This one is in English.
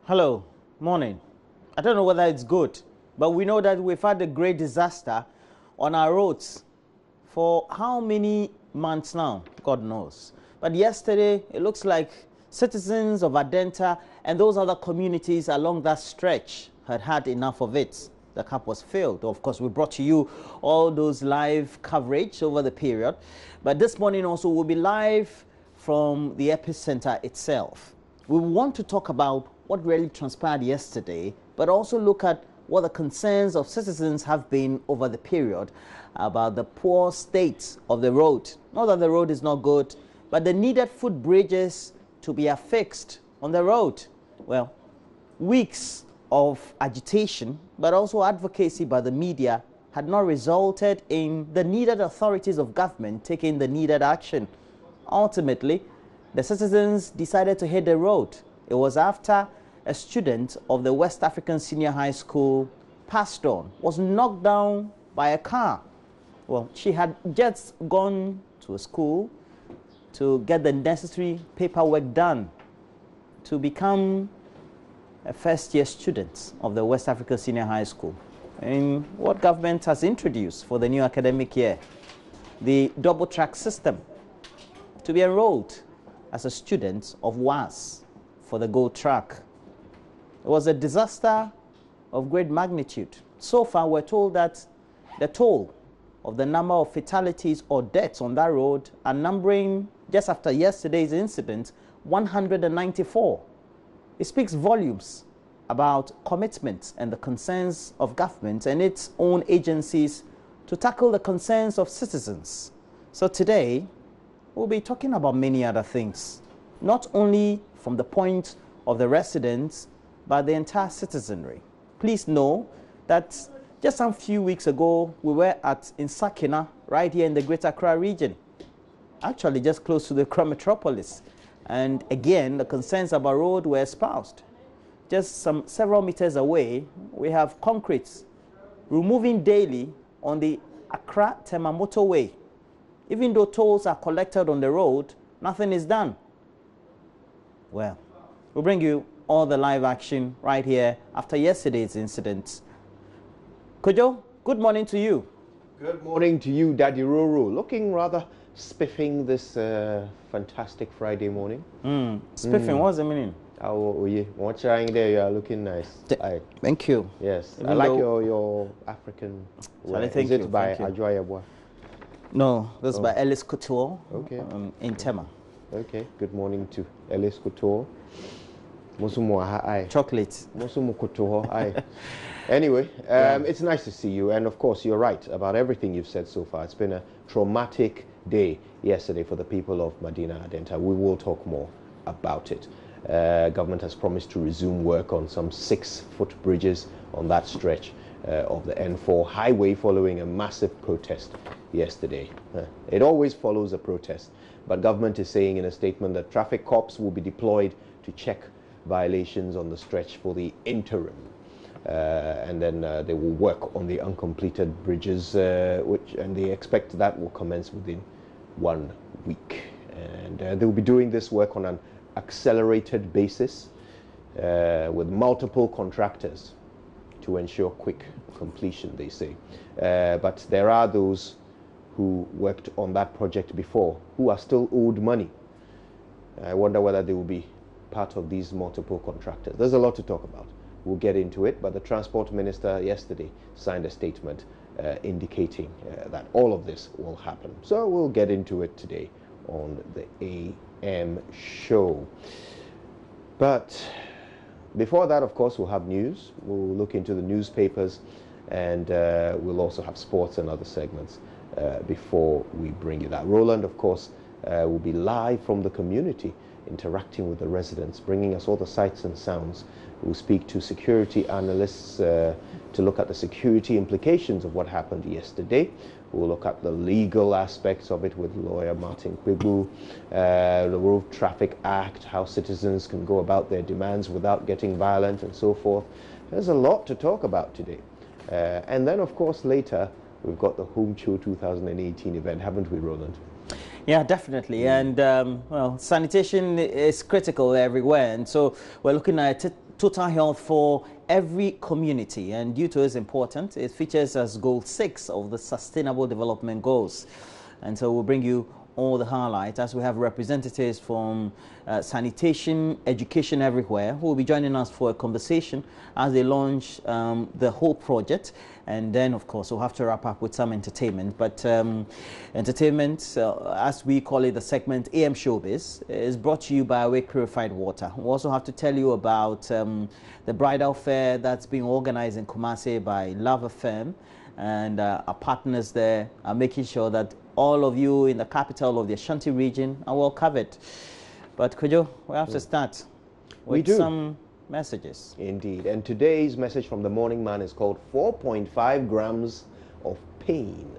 Hello, morning. I don't know whether it's good, but we know that we've had a great disaster on our roads for how many months now? God knows. But yesterday, it looks like citizens of Adenta and those other communities along that stretch had had enough of it. The cap was filled. Of course, we brought to you all those live coverage over the period. But this morning also will be live from the epicenter itself. We want to talk about what really transpired yesterday, but also look at what the concerns of citizens have been over the period about the poor state of the road. Not that the road is not good, but the needed footbridges to be affixed on the road. Well, weeks of agitation, but also advocacy by the media had not resulted in the needed authorities of government taking the needed action. Ultimately, the citizens decided to hit the road. It was after a student of the West African Senior High School passed on, was knocked down by a car. Well, she had just gone to a school to get the necessary paperwork done to become a first-year student of the West African Senior High School. And what government has introduced for the new academic year, the double-track system, to be enrolled as a student of WAS for the gold track. It was a disaster of great magnitude. So far, we're told that the toll of the number of fatalities or deaths on that road are numbering, just after yesterday's incident, 194. It speaks volumes about commitment and the concerns of government and its own agencies to tackle the concerns of citizens. So today, we'll be talking about many other things, not only from the point of the residents, but the entire citizenry. Please know that just some few weeks ago, we were in Sakina, right here in the Greater Accra region, actually just close to the Accra metropolis. And again, the concerns about road were espoused. Just several meters away, we have concrete removing daily on the Accra-Tema motorway. Even though tolls are collected on the road, nothing is done. Well, we'll bring you all the live action right here after yesterday's incident. Kojo, good morning to you. Good morning to you, Daddy Roro. Looking rather spiffing this fantastic Friday morning. Spiffing, what's the meaning? How are you? What's trying there? You are looking nice. Thank you. Yes, Even I like your African wear. Is it by Ajoyabwa? No, this is by Ellis Couture. Okay. In Tema. Okay, good morning to Ellis Couture. Chocolate. Anyway, it's nice to see you, and of course you're right about everything you've said so far. It's been a traumatic day yesterday for the people of Medina Adenta. We will talk more about it. Government has promised to resume work on some 6 footbridges on that stretch of the N4 highway following a massive protest yesterday. It always follows a protest, but government is saying in a statement that traffic cops will be deployed to check violations on the stretch for the interim. And then they will work on the uncompleted bridges, and they expect that will commence within 1 week. And they will be doing this work on an accelerated basis with multiple contractors to ensure quick completion, they say. But there are those who worked on that project before who are still owed money. I wonder whether they will be part of these multiple contractors. There's a lot to talk about. We'll get into it, but the transport minister yesterday signed a statement indicating that all of this will happen. So we'll get into it today on the AM show. But before that, of course, we'll have news. We'll look into the newspapers, and we'll also have sports and other segments before we bring you that. Roland, of course, will be live from the community, interacting with the residents, bringing us all the sights and sounds. We'll speak to security analysts to look at the security implications of what happened yesterday. We'll look at the legal aspects of it with lawyer Martin Kwibu, the Road Traffic Act, how citizens can go about their demands without getting violent and so forth. There's a lot to talk about today. And then, of course, later, we've got the Home Show 2018 event, haven't we, Roland? Yeah, definitely. And, well, sanitation is critical everywhere. And so we're looking at total health for every community, and due to its importance, it features as Goal 6 of the Sustainable Development Goals. And so we'll bring you all the highlights as we have representatives from sanitation, education everywhere who will be joining us for a conversation as they launch the whole project. And then, of course, we'll have to wrap up with some entertainment. But entertainment, as we call it, the segment AM Showbiz, is brought to you by Awake Purified Water. We also have to tell you about the bridal fair that's being organized in Kumasi by Love FM. And our partners there are making sure that all of you in the capital of the Ashanti region are well covered. But Kojo, we have to start with some messages. Indeed. And today's message from the morning man is called 4.5 grams of pain.